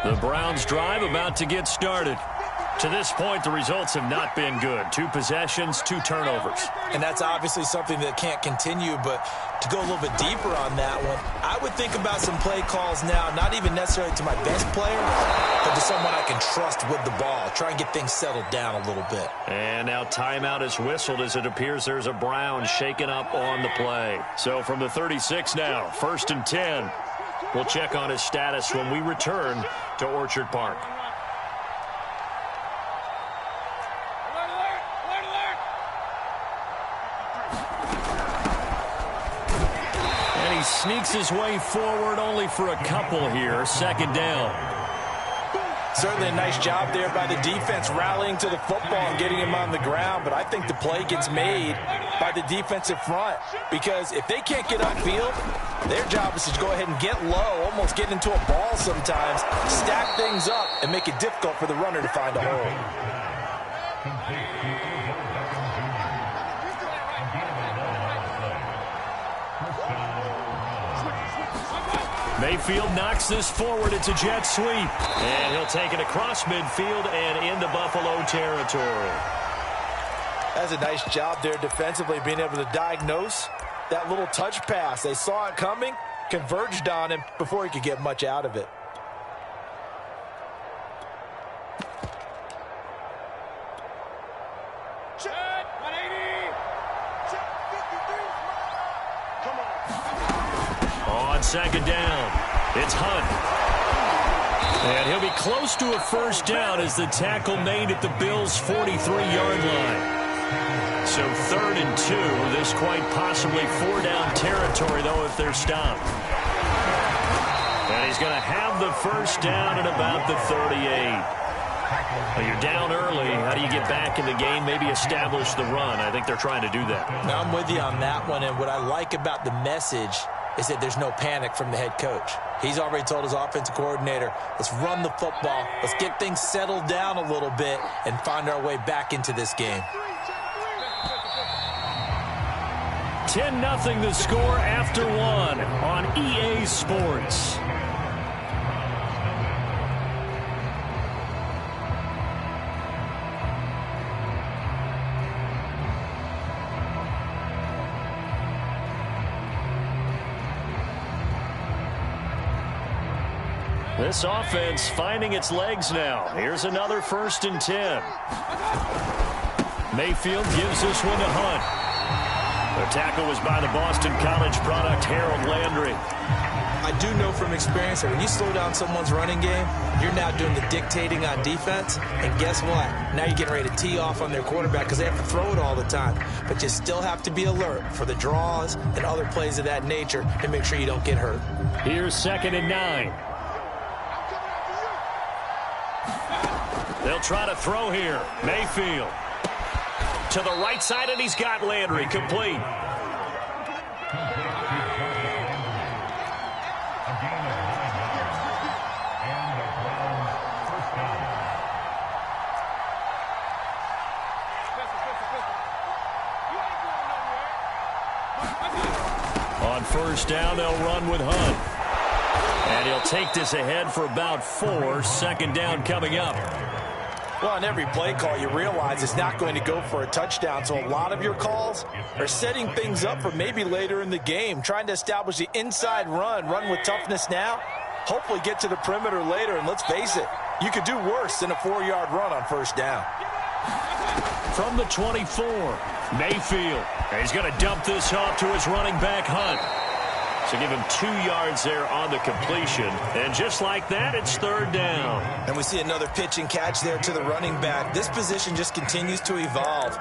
The Browns drive about to get started. To this point, the results have not been good. 2 possessions, 2 turnovers. And that's obviously something that can't continue, but to go a little bit deeper on that one, I would think about some play calls now, not even necessarily to my best player, but to someone I can trust with the ball. Try and get things settled down a little bit. And now timeout is whistled as it appears there's a Brown shaken up on the play. So from the 36 now, 1st and 10. We'll check on his status when we return to Orchard Park. And he sneaks his way forward only for a couple here. 2nd down. Certainly a nice job there by the defense rallying to the football and getting him on the ground, but I think the play gets made by the defensive front because if they can't get upfield, their job is to go ahead and get low, almost get into a ball sometimes, stack things up, and make it difficult for the runner to find a hole. Mayfield knocks this forward. It's a jet sweep. And he'll take it across midfield and into Buffalo territory. That's a nice job there defensively, being able to diagnose that little touch pass. They saw it coming, converged on him before he could get much out of it. On 2nd down, it's Hunt. And he'll be close to a 1st down as the tackle made at the Bills' 43-yard line. So 3rd and 2, this quite possibly 4-down territory, though, if they're stopped. And he's going to have the 1st down at about the 38. Well, you're down early. How do you get back in the game, maybe establish the run? I think they're trying to do that. Now, I'm with you on that one, and what I like about the message is that there's no panic from the head coach. He's already told his offensive coordinator, let's run the football, let's get things settled down a little bit and find our way back into this game. 10-0 the score after 1 on EA Sports. This offense finding its legs now. Here's another 1st and 10. Mayfield gives this one to Hunt. The tackle was by the Boston College product, Harold Landry. I do know from experience that when you slow down someone's running game, you're now doing the dictating on defense. And guess what? Now you're getting ready to tee off on their quarterback because they have to throw it all the time. But you still have to be alert for the draws and other plays of that nature to make sure you don't get hurt. Here's 2nd and 9. They'll try to throw here. Mayfield to the right side, and he's got Landry complete. On 1st down, they'll run with Hunt. And he'll take this ahead for about 4. 2nd down coming up. Well, on every play call, you realize it's not going to go for a touchdown. So a lot of your calls are setting things up for maybe later in the game, trying to establish the inside run with toughness now, hopefully get to the perimeter later. And let's face it, you could do worse than a 4-yard run on 1st down. From the 24, Mayfield. He's going to dump this off to his running back, Hunt. So give him 2 yards there on the completion. And just like that, it's 3rd down. And we see another pitch and catch there to the running back. This position just continues to evolve.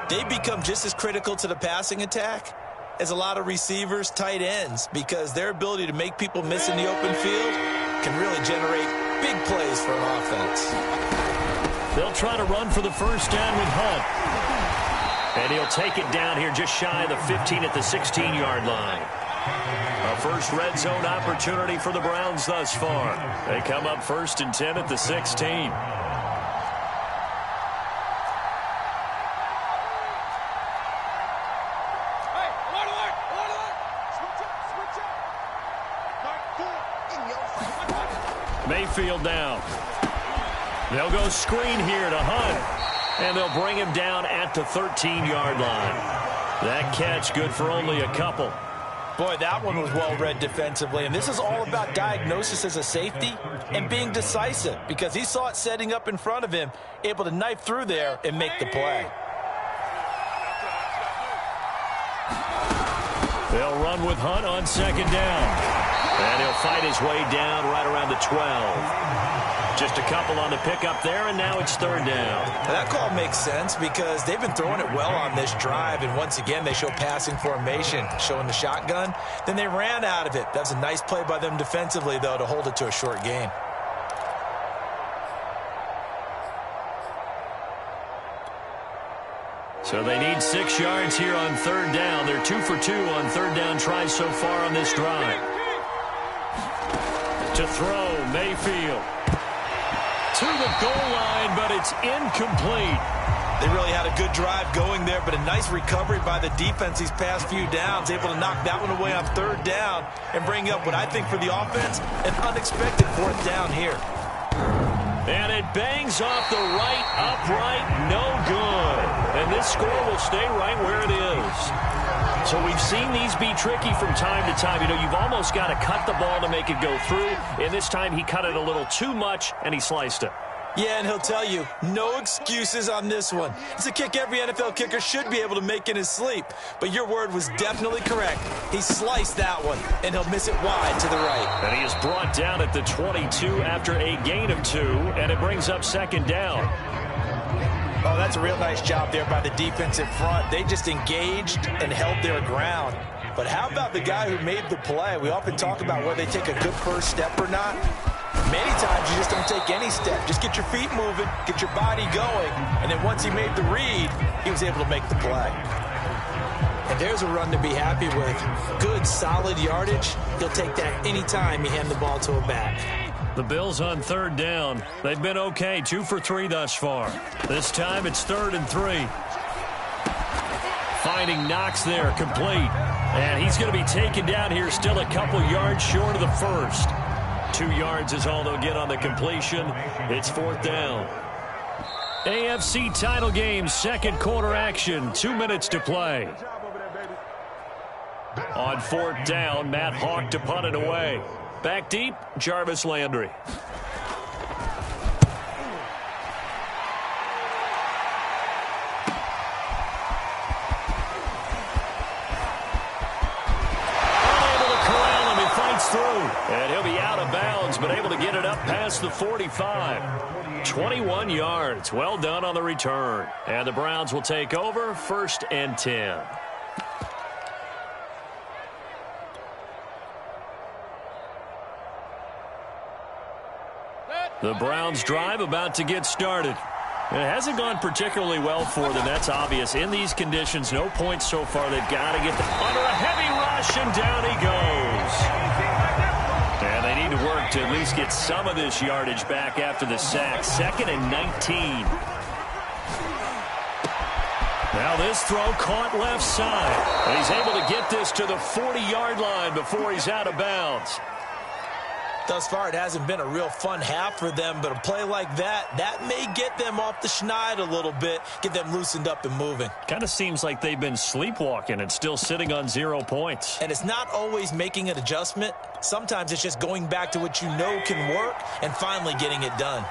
They become just as critical to the passing attack as a lot of receivers, tight ends, because their ability to make people miss in the open field can really generate big plays for an offense. They'll try to run for the 1st down with Hunt. And he'll take it down here just shy of the 15 at the 16-yard line. A first red zone opportunity for the Browns thus far. They come up 1st and 10 at the 16. Mayfield down. They'll go screen here to Hunt, and they'll bring him down at the 13-yard line. That catch good for only a couple. Boy, that one was well-read defensively, and this is all about diagnosis as a safety and being decisive because he saw it setting up in front of him, able to knife through there and make the play. They'll run with Hunt on second down, and he'll fight his way down right around the 12. Just a couple on the pickup there, and now it's third down. Now that call makes sense because they've been throwing it well on this drive, and once again they show passing formation, showing the shotgun. Then they ran out of it. That's a nice play by them defensively, though, to hold it to a short gain. So they need 6 yards here on third down. They're 2 for 2 on third down tries so far on this drive. To throw, Mayfield. To the goal line, but it's incomplete. They really had a good drive going there, but a nice recovery by the defense these past few downs, able to knock that one away on third down and bring up what I think for the offense, an unexpected fourth down here. And it bangs off the right upright, no good. And this score will stay right where it is. So we've seen these be tricky from time to time. You know, you've almost got to cut the ball to make it go through. And this time he cut it a little too much, and he sliced it. Yeah, and he'll tell you, no excuses on this one. It's a kick every NFL kicker should be able to make in his sleep. But your word was definitely correct. He sliced that one, and he'll miss it wide to the right. And he is brought down at the 22 after a gain of 2, and it brings up second down. Oh, that's a real nice job there by the defensive front. They just engaged and held their ground. But how about the guy who made the play? We often talk about whether they take a good first step or not. Many times you just don't take any step. Just get your feet moving, get your body going, and then once he made the read, he was able to make the play. And there's a run to be happy with. Good, solid yardage. He'll take that anytime you hand the ball to a back. The Bills on third down. They've been okay, 2 for 3 thus far. This time it's 3rd and 3. Finding Knox there, complete. And he's going to be taken down here, still a couple yards short of the first. 2 yards is all they'll get on the completion. It's 4th down. AFC title game, second quarter action. 2 minutes to play. On 4th down, Matt Hawk to punt it away. Back deep, Jarvis Landry. Through, and he'll be out of bounds, but able to get it up past the 45. 21 yards. Well done on the return. And the Browns will take over, 1st and 10. The Browns drive about to get started. It hasn't gone particularly well for them. That's obvious. In these conditions, no points so far. They've got to get under a heavy rush, and down he goes. And they need to work to at least get some of this yardage back after the sack. 2nd and 19. Now this throw caught left side. And he's able to get this to the 40-yard line before he's out of bounds. Thus far, it hasn't been a real fun half for them, but a play like that may get them off the schneid a little bit, get them loosened up and moving. Kind of seems like they've been sleepwalking and still sitting on 0 points. And it's not always making an adjustment. Sometimes it's just going back to what you know can work and finally getting it done.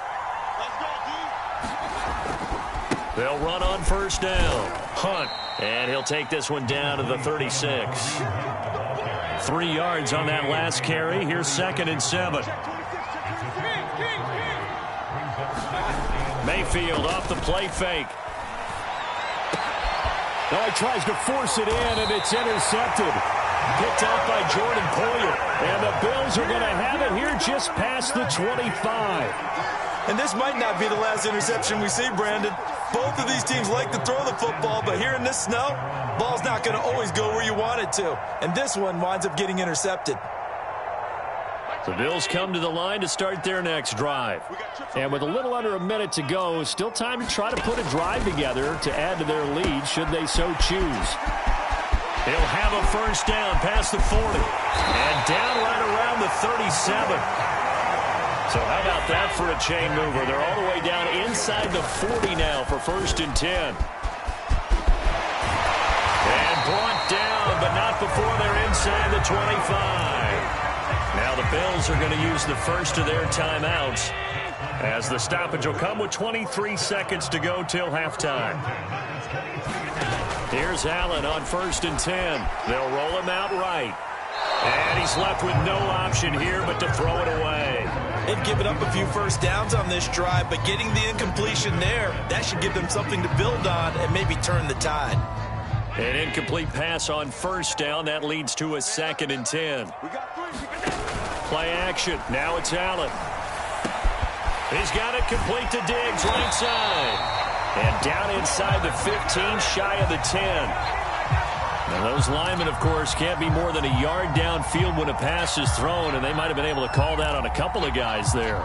They'll run on 1st down. Hunt, and he'll take this one down to the 36. 3 yards on that last carry. Here's 2nd and 7. Mayfield off the play fake. Now he tries to force it in, and it's intercepted. Picked off by Jordan Poyer. And the Bills are going to have it here just past the 25. And this might not be the last interception we see, Brandon. Both of these teams like to throw the football, but here in this snow, ball's not going to always go where you want it to. And this one winds up getting intercepted. The Bills come to the line to start their next drive. And with a little under a minute to go, still time to try to put a drive together to add to their lead should they so choose. He'll have a 1st down past the 40. And down right around the 37. So how about that for a chain mover? They're all the way down inside the 40 now for 1st and 10. And brought down, but not before they're inside the 25. Now the Bills are going to use the first of their timeouts, as the stoppage will come with 23 seconds to go till halftime. Here's Allen on 1st and 10. They'll roll him out right. And he's left with no option here but to throw it away. They've given up a few first downs on this drive, but getting the incompletion there, that should give them something to build on and maybe turn the tide. An incomplete pass on 1st down. That leads to a 2nd and 10. Play action. Now it's Allen. He's got it complete to Diggs, right side. And down inside the 15, shy of the 10. Now those linemen, of course, can't be more than a yard downfield when a pass is thrown, and they might have been able to call that on a couple of guys there.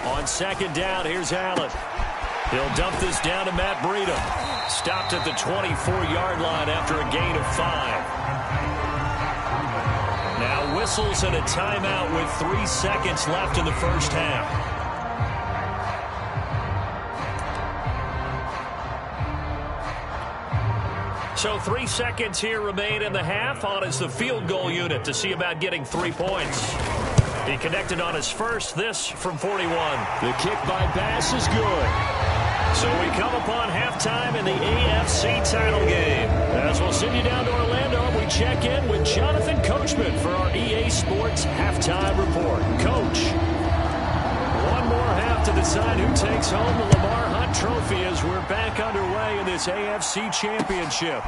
On 2nd down, here's Allen. He'll dump this down to Matt Breida. Stopped at the 24-yard line after a gain of 5. Now whistles and a timeout with 3 seconds left in the first half. So 3 seconds here remain in the half. On is the field goal unit to see about getting 3 points. He connected on his first, this from 41. The kick by Bass is good. So we come upon halftime in the AFC title game. As we'll send you down to Orlando, we check in with Jonathan Coachman for our EA Sports Halftime Report. Coach, one more half to decide who takes home the Lamar Hunt Trophy as we're back underway in this AFC Championship.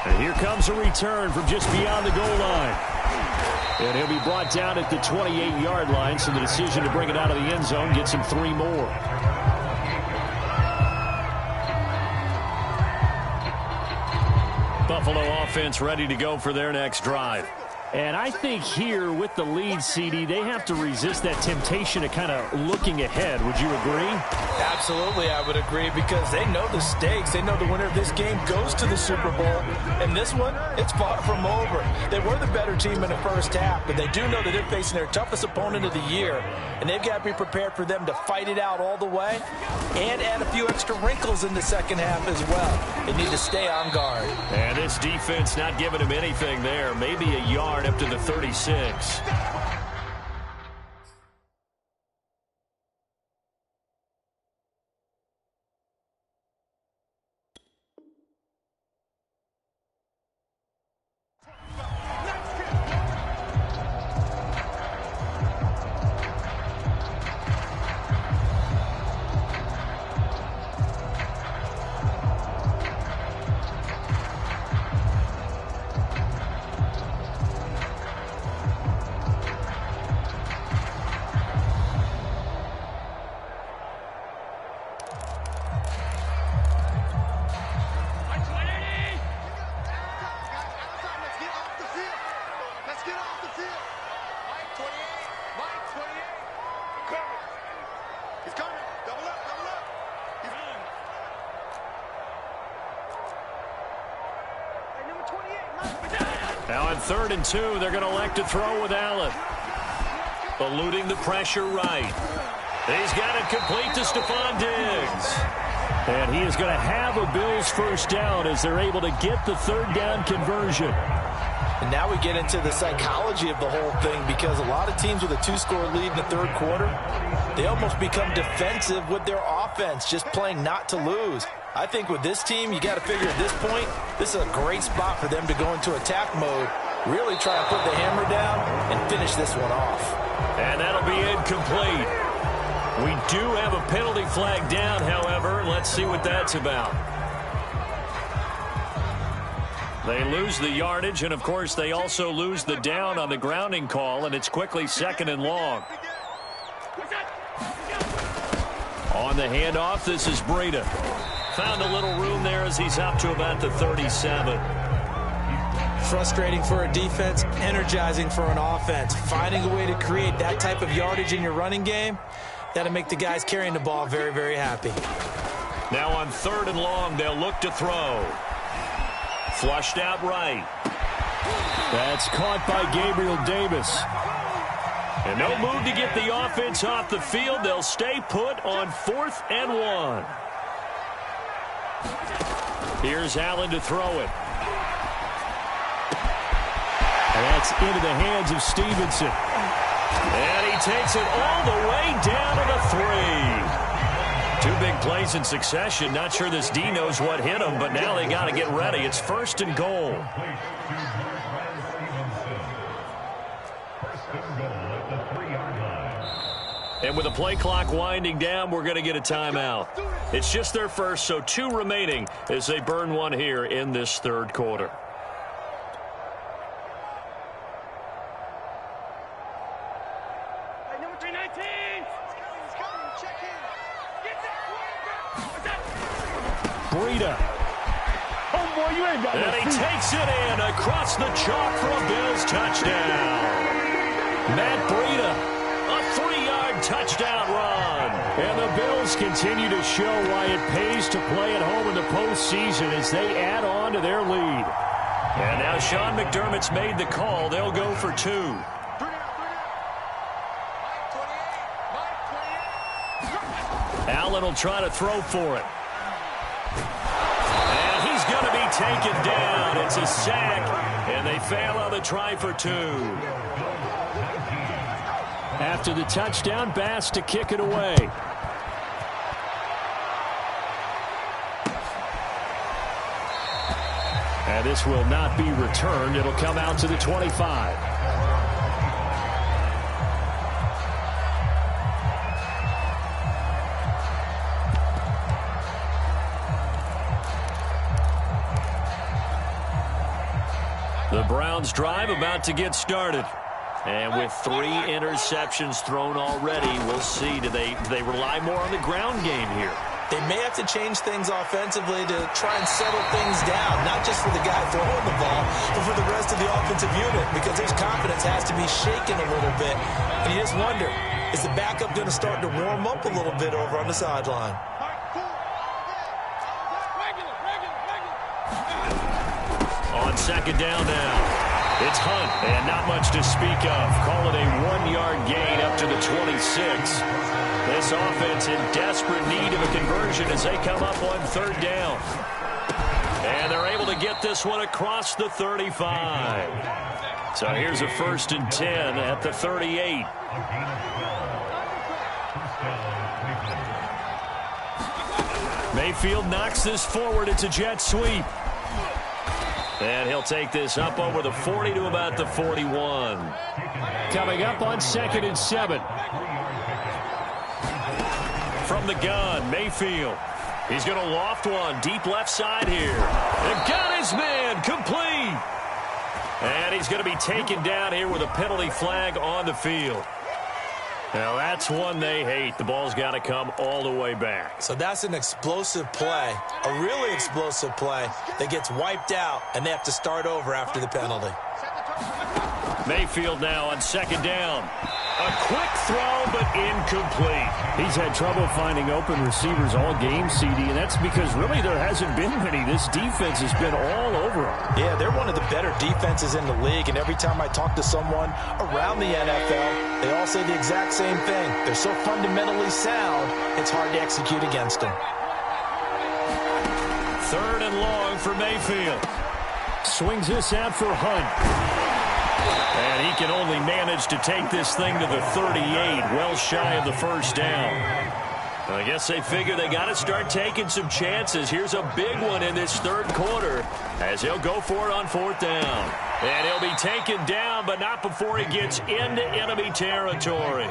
And here comes a return from just beyond the goal line. And he'll be brought down at the 28-yard line, so the decision to bring it out of the end zone gets him 3 more. Buffalo offense ready to go for their next drive. And I think here with the lead, CD, they have to resist that temptation of kind of looking ahead. Would you agree? Absolutely, I would agree, because they know the stakes. They know the winner of this game goes to the Super Bowl. And this one, it's far from over. They were the better team in the first half, but they do know that they're facing their toughest opponent of the year. And they've got to be prepared for them to fight it out all the way and add a few extra wrinkles in the second half as well. They need to stay on guard. And this defense not giving them anything there. Maybe a yard up to the 36. Now on 3rd and 2, they're going to elect to throw with Allen. Eluding the pressure right. He's got it complete to Stephon Diggs. And he is going to have a Bills first down as they're able to get the 3rd down conversion. And now we get into the psychology of the whole thing, because a lot of teams with a 2-score lead in the 3rd quarter, they almost become defensive with their offense, just playing not to lose. I think with this team, you got to figure at this point, this is a great spot for them to go into attack mode, really try and put the hammer down and finish this one off. And that'll be incomplete. We do have a penalty flag down, however. Let's see what that's about. They lose the yardage, and of course they also lose the down on the grounding call, and it's quickly 2nd and long. On the handoff, this is Breida. Found a little room there as he's up to about the 37. Frustrating for a defense, energizing for an offense. Finding a way to create that type of yardage in your running game, that'll make the guys carrying the ball very, very happy. Now on 3rd and long, they'll look to throw. Flushed out right. That's caught by Gabriel Davis. And no move to get the offense off the field. They'll stay put on 4th and 1. Here's Allen to throw it. And that's into the hands of Stevenson. And he takes it all the way down to the 3. 2 big plays in succession. Not sure this D knows what hit him, but now they got to get ready. It's 1st and goal. And with the play clock winding down, we're going to get a timeout. It's just their first, so 2 remaining as they burn one here in this 3rd quarter. Breida. Oh, boy, you ain't got and he takes it in across the chalk for a Bills touchdown. Matt Breida, a 3-yard touchdown run. And the Bills continue to show why it pays to play at home in the postseason as they add on to their lead. And now Sean McDermott's made the call. They'll go for 2. Allen will try to throw for it. And he's going to be taken down. It's a sack, and they fail on the try for 2. After the touchdown, Bass to kick it away. And this will not be returned. It'll come out to the 25. The Browns drive about to get started. And with 3 interceptions thrown already, we'll see. Do they rely more on the ground game here? They may have to change things offensively to try and settle things down, not just for the guy throwing the ball, but for the rest of the offensive unit, because his confidence has to be shaken a little bit. And you just wonder, is the backup going to start to warm up a little bit over on the sideline? On 2nd down now. It's Hunt, and not much to speak of. Call it a 1-yard gain up to the 26. This offense in desperate need of a conversion as they come up on 3rd down. And they're able to get this one across the 35. So here's a 1st and 10 at the 38. Mayfield knocks this forward. It's a jet sweep. And he'll take this up over the 40 to about the 41. Coming up on 2nd and 7. From the gun, Mayfield. He's going to loft one deep left side here. And got his man complete. And he's going to be taken down here with a penalty flag on the field. Now, that's one they hate. The ball's got to come all the way back. So that's an explosive play, a really explosive play that gets wiped out, and they have to start over after the penalty. Mayfield now on 2nd down. A quick throw, but incomplete. He's had trouble finding open receivers all game, CD, and that's because really there hasn't been many. This defense has been all over them. Yeah, they're one of the better defenses in the league, and every time I talk to someone around the NFL, they all say the exact same thing. They're so fundamentally sound, it's hard to execute against them. 3rd and long for Mayfield. Swings this out for Hunt. And he can only manage to take this thing to the 38, well shy of the 1st down. I guess they figure they got to start taking some chances. Here's a big one in this 3rd quarter as he'll go for it on 4th down. And he'll be taken down, but not before he gets into enemy territory.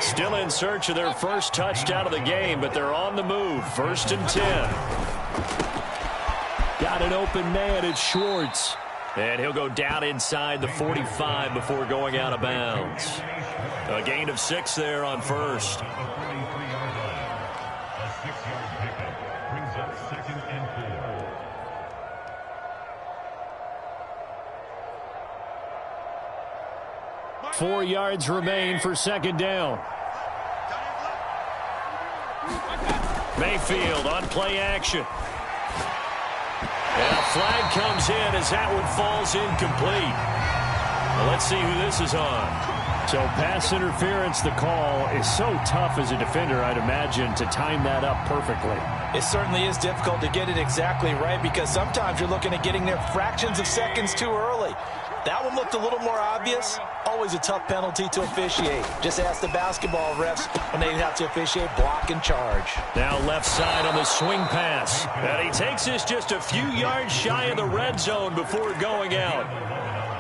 Still in search of their first touchdown of the game, but they're on the move. 1st and 10. Got an open man. It's Schwartz. And he'll go down inside the 45 before going out of bounds. A gain of 6 there on 1st. Four yards remain for 2nd down. Mayfield on play action. And a flag comes in as that one falls incomplete. Well, let's see who this is on. So pass interference, the call is so tough as a defender, I'd imagine, to time that up perfectly. It certainly is difficult to get it exactly right because sometimes you're looking at getting there fractions of seconds too early. That one looked a little more obvious. Always a tough penalty to officiate. Just ask the basketball refs when they have to officiate block and charge. Now left side on the swing pass. And he takes this just a few yards shy of the red zone before going out.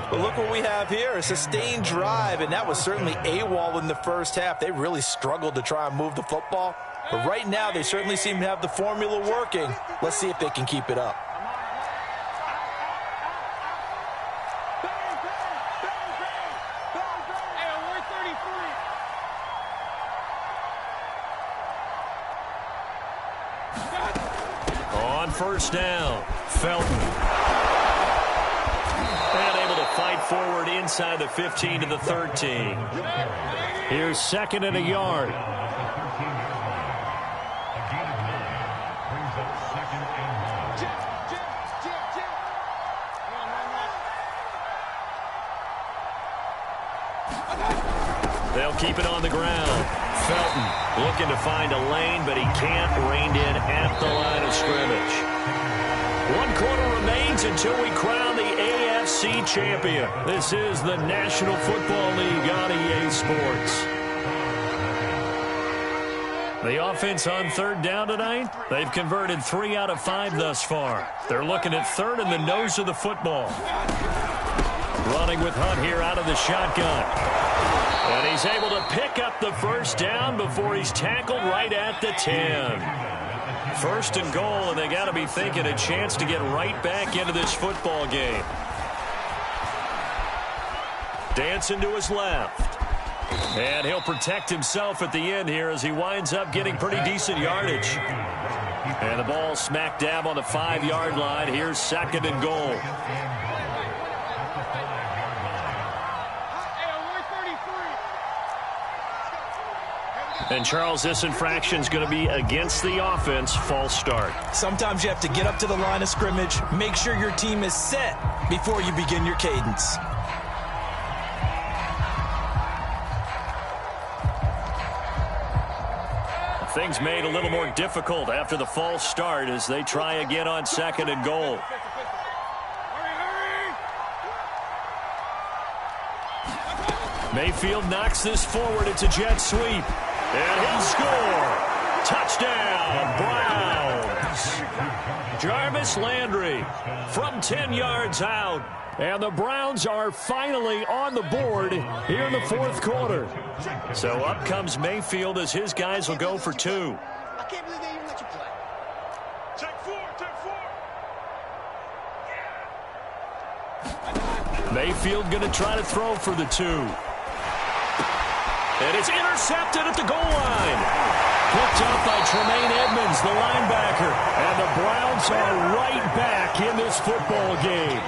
But look what we have here, a sustained drive, and that was certainly AWOL in the first half. They really struggled to try and move the football. But right now, they certainly seem to have the formula working. Let's see if they can keep it up. On first down, Felton. And able to fight forward inside the 15 to the 13. Here's second and a yard. They'll keep it on the ground. Felton looking to find a lane, but he can't. Reined in at the line of scrimmage. 1 quarter remains until we crown the AFC champion. This is the National Football League on EA Sports. The offense on third down tonight, they've converted 3 out of 5 thus far. They're looking at third in the nose of the football. Running with Hunt here out of the shotgun. And he's able to pick up the first down before he's tackled right at the 10. First and goal, and they got to be thinking a chance to get right back into this football game. Dancing to his left. And he'll protect himself at the end here as he winds up getting pretty decent yardage. And the ball smack dab on the 5-yard line. Here's second and goal. And, Charles, this infraction's going to be against the offense. False start. Sometimes you have to get up to the line of scrimmage, make sure your team is set before you begin your cadence. Things made a little more difficult after the false start as they try again on second and goal. Mayfield knocks this forward. It's a jet sweep. And he'll score. Touchdown, Browns. Jarvis Landry from 10 yards out. And the Browns are finally on the board here in the fourth quarter. So up comes Mayfield as his guys will go for 2. I can't believe they even let you play. Take 4, take 4. Mayfield going to try to throw for the 2. And it's intercepted at the goal line. Picked up by Tremaine Edmonds, the linebacker. And the Browns are right back in this football game.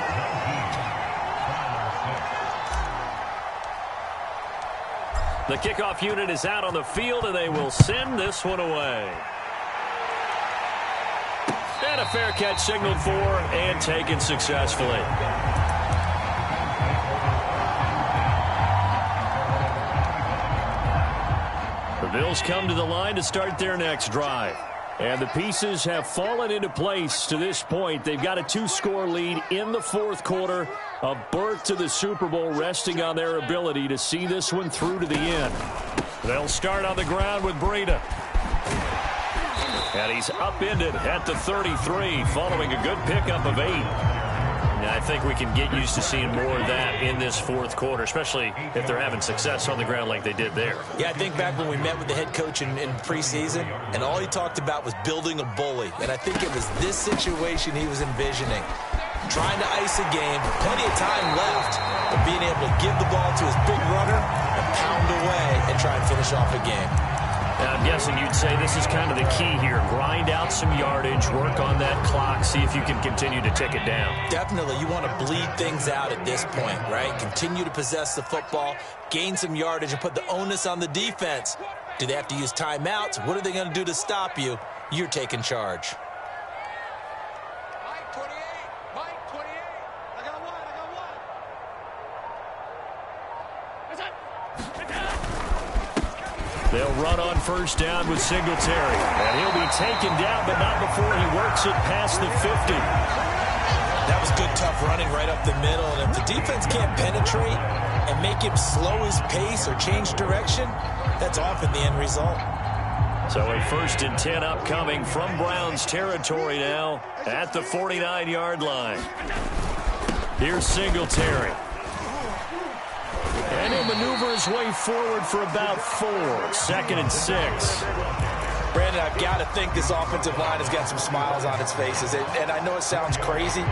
The kickoff unit is out on the field, and they will send this one away. And a fair catch signaled for and taken successfully. The Bills come to the line to start their next drive. And the pieces have fallen into place to this point. They've got a 2-score lead in the fourth quarter. A berth to the Super Bowl resting on their ability to see this one through to the end. They'll start on the ground with Breida. And he's upended at the 33 following a good pickup of 8. And I think we can get used to seeing more of that in this fourth quarter, especially if they're having success on the ground like they did there. Yeah, I think back when we met with the head coach in preseason, and all he talked about was building a bully. And I think it was this situation he was envisioning. Trying to ice a game, plenty of time left, but being able to give the ball to his big runner and pound away and try and finish off a game. And I'm guessing you'd say this is kind of the key here. Grind out some yardage, work on that clock, see if you can continue to tick it down. Definitely. You want to bleed things out at this point, right? Continue to possess the football, gain some yardage, and put the onus on the defense. Do they have to use timeouts? What are they going to do to stop you? You're taking charge. Mike 28. They'll run on first down with Singletary. And he'll be taken down, but not before he works it past the 50. That was good, tough running right up the middle. And if the defense can't penetrate and make him slow his pace or change direction, that's often the end result. So a 1st and 10 upcoming from Browns territory now at the 49-yard line. Here's Singletary. And he'll maneuver his way forward for about 4. 2nd and 6. Brandon, I've got to think this offensive line has got some smiles on its faces. And I know it sounds crazy,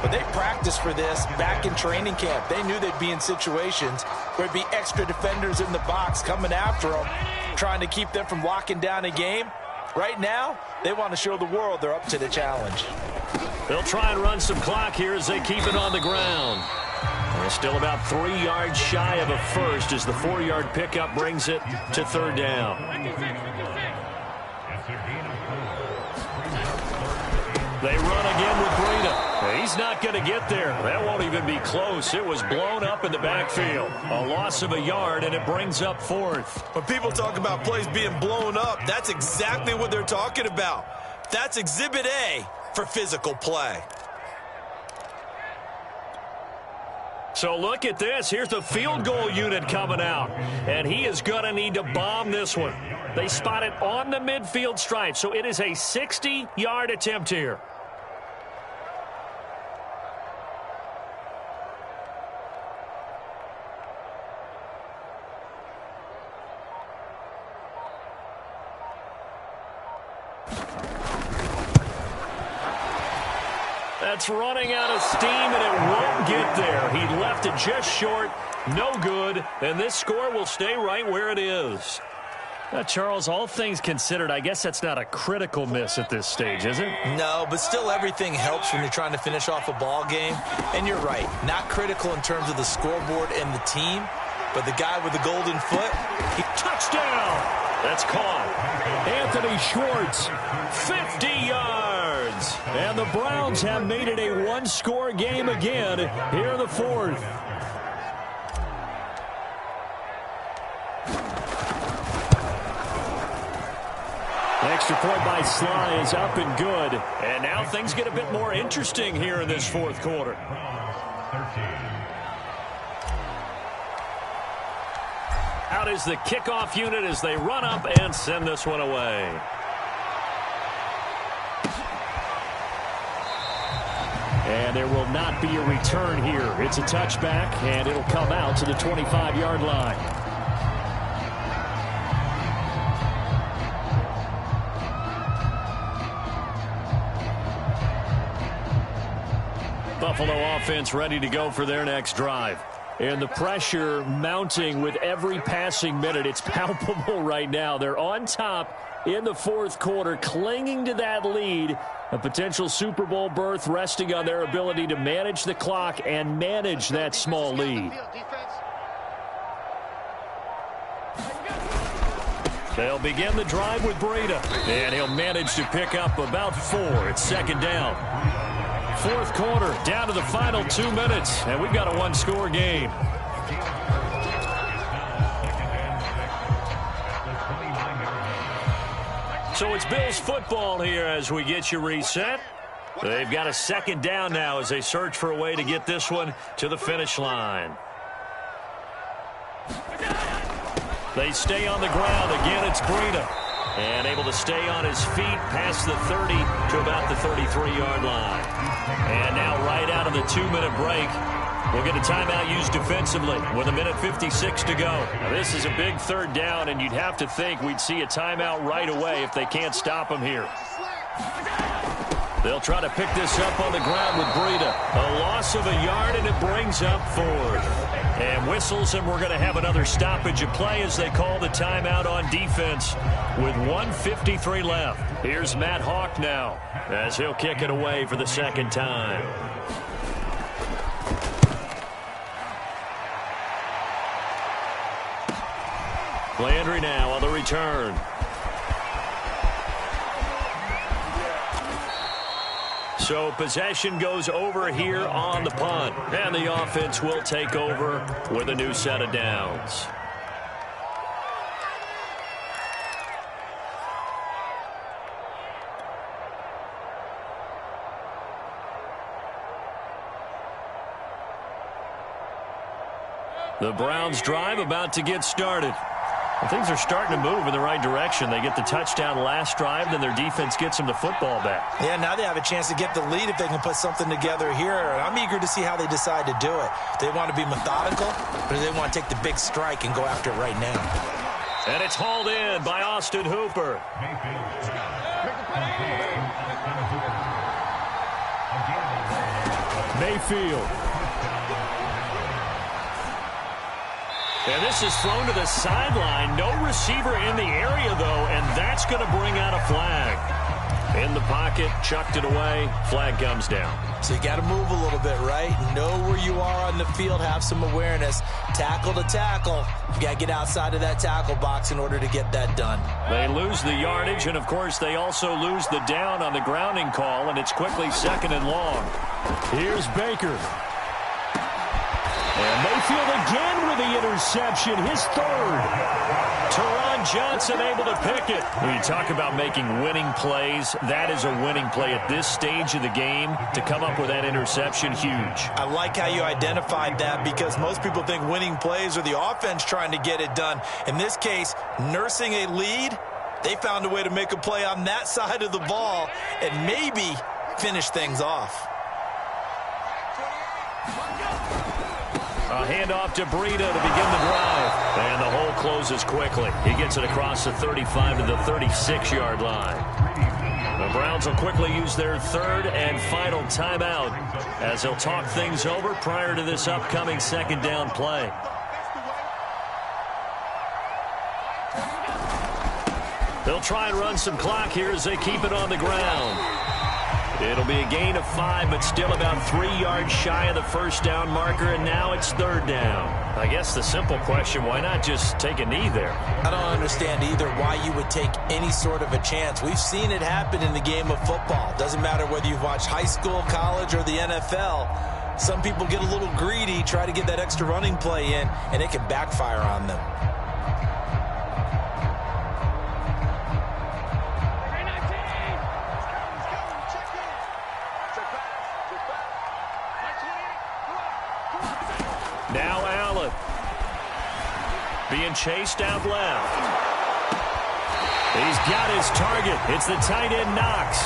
but they practiced for this back in training camp. They knew they'd be in situations where there'd be extra defenders in the box coming after them, trying to keep them from locking down a game. Right now, they want to show the world they're up to the challenge. They'll try and run some clock here as they keep it on the ground. They're still about 3 yards shy of a first as the 4-yard pickup brings it to 3rd down. They run again with Breida. He's not going to get there. That won't even be close. It was blown up in the backfield. A loss of a yard, and it brings up 4th. When people talk about plays being blown up, that's exactly what they're talking about. That's Exhibit A for physical play. So look at this. Here's the field goal unit coming out. And he is going to need to bomb this one. They spot it on the midfield stripe. So it is a 60-yard attempt here. That's running out of steam, and it won't get there. He left it just short. No good. And this score will stay right where it is. Charles, all things considered, I guess that's not a critical miss at this stage, is it? No, but still everything helps when you're trying to finish off a ball game. And you're right, not critical in terms of the scoreboard and the team, but the guy with the golden foot, touchdown! That's caught. Anthony Schwartz, 50 yards. And the Browns have made it a one-score game again here in the 4th. Extra point by Sly is up and good. And now things get a bit more interesting here in this 4th quarter. Out is the kickoff unit as they run up and send this one away. And there will not be a return here. It's a touchback, and it'll come out to the 25-yard line. Buffalo offense ready to go for their next drive. And the pressure mounting with every passing minute. It's palpable right now. They're on top in the 4th quarter, clinging to that lead. A potential Super Bowl berth resting on their ability to manage the clock and manage that small lead. They'll begin the drive with Breida. And he'll manage to pick up about 4. It's 2nd down. 4th quarter, down to the final 2 minutes, and we've got a one-score game. So it's Bills football here as we get you reset. They've got a 2nd down now as they search for a way to get this one to the finish line. They stay on the ground. Again, it's Breida. And able to stay on his feet past the 30 to about the 33-yard line. And now right out of the 2-minute break, we'll get a timeout used defensively with 1:56 to go. Now this is a big 3rd down, and you'd have to think we'd see a timeout right away if they can't stop him here. They'll try to pick this up on the ground with Breida. A loss of a yard, and it brings up 4th. And whistles, and we're going to have another stoppage of play as they call the timeout on defense with 1:53 left. Here's Matt Hawk now as he'll kick it away for the 2nd time. Landry now on the return. So possession goes over here on the punt. And the offense will take over with a new set of downs. The Browns drive about to get started. Well, things are starting to move in the right direction. They get the touchdown last drive, then their defense gets them the football back. Yeah, now they have a chance to get the lead if they can put something together here. And I'm eager to see how they decide to do it. They want to be methodical, or do they want to take the big strike and go after it right now? And it's hauled in by Austin Hooper. Mayfield. And this is thrown to the sideline. No receiver in the area, though, and that's going to bring out a flag. In the pocket, chucked it away, flag comes down. So you got to move a little bit, right? Know where you are on the field, have some awareness. Tackle to tackle. You got to get outside of that tackle box in order to get that done. They lose the yardage, and, of course, they also lose the down on the grounding call, and it's quickly 2nd and long. Here's Baker. And Mayfield again with the interception, his 3rd. Teron Johnson able to pick it. When you talk about making winning plays, that is a winning play at this stage of the game. To come up with that interception, huge. I like how you identified that because most people think winning plays are the offense trying to get it done. In this case, nursing a lead, they found a way to make a play on that side of the ball and maybe finish things off. A handoff to Breida to begin the drive. And the hole closes quickly. He gets it across the 35 to the 36-yard line. The Browns will quickly use their 3rd and final timeout as they'll talk things over prior to this upcoming 2nd down play. They'll try and run some clock here as they keep it on the ground. It'll be a gain of 5, but still about 3 yards shy of the 1st down marker, and now it's 3rd down. I guess the simple question, why not just take a knee there? I don't understand either why you would take any sort of a chance. We've seen it happen in the game of football. Doesn't matter whether you've watched high school, college, or the NFL. Some people get a little greedy, try to get that extra running play in, and it can backfire on them. Now Allen being chased out left. He's got his target. It's the tight end Knox.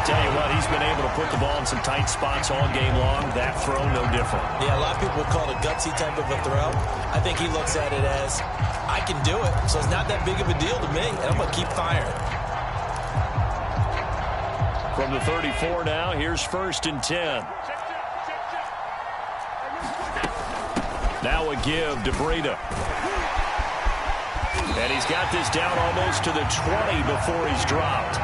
Tell you what, he's been able to put the ball in some tight spots all game long. That throw, no different. Yeah, a lot of people would call it a gutsy type of a throw. I think he looks at it as, I can do it, so it's not that big of a deal to me, and I'm going to keep firing. From the 34 now, here's 1st and 10. Now a give to Breida. And he's got this down almost to the 20 before he's dropped.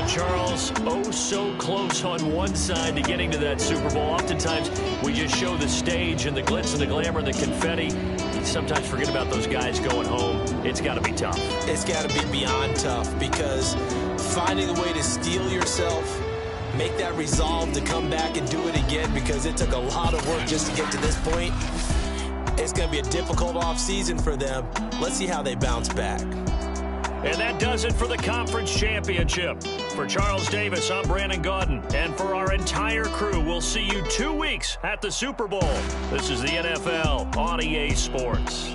Charles, oh so close on one side to getting to that Super Bowl. Oftentimes, we just show the stage and the glitz and the glamour and the confetti. We sometimes forget about those guys going home. It's got to be tough. It's got to be beyond tough because finding a way to steel yourself, make that resolve to come back and do it again because it took a lot of work just to get to this point. It's going to be a difficult offseason for them. Let's see how they bounce back. And that does it for the conference championship. For Charles Davis, I'm Brandon Gaudin. And for our entire crew, we'll see you 2 weeks at the Super Bowl. This is the NFL on EA Sports.